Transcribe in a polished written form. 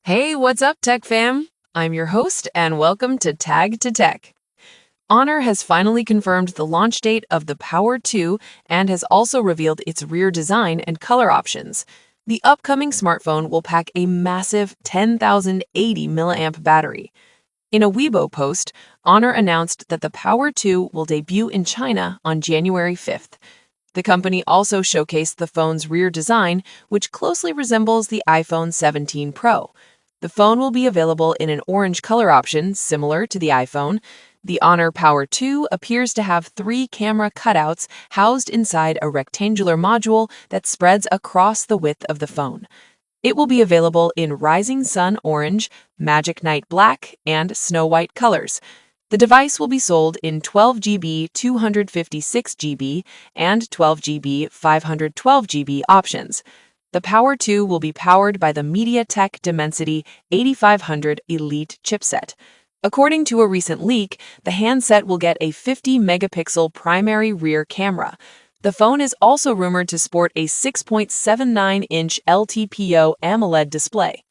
Hey, what's up, Tech fam? I'm your host, and welcome to Tag to Tech. Honor has finally confirmed the launch date of the Power 2 and has also revealed its rear design and color options. The upcoming smartphone will pack a massive 10,080 milliamp battery. In a Weibo post, Honor announced that the Power 2 will debut in China on January 5th. The company also showcased the phone's rear design, which closely resembles the iPhone 17 Pro. The phone will be available in an orange color option similar to the iPhone. The Honor Power 2 appears to have 3 camera cutouts housed inside a rectangular module that spreads across the width of the phone. It will be available in Rising Sun Orange, Magic Night Black, and Snow White colors. The device will be sold in 12GB 256GB and 12GB 512GB options. The Power 2 will be powered by the MediaTek Dimensity 8500 Elite chipset. According to a recent leak, the handset will get a 50-megapixel primary rear camera. The phone is also rumored to sport a 6.79-inch LTPS AMOLED display.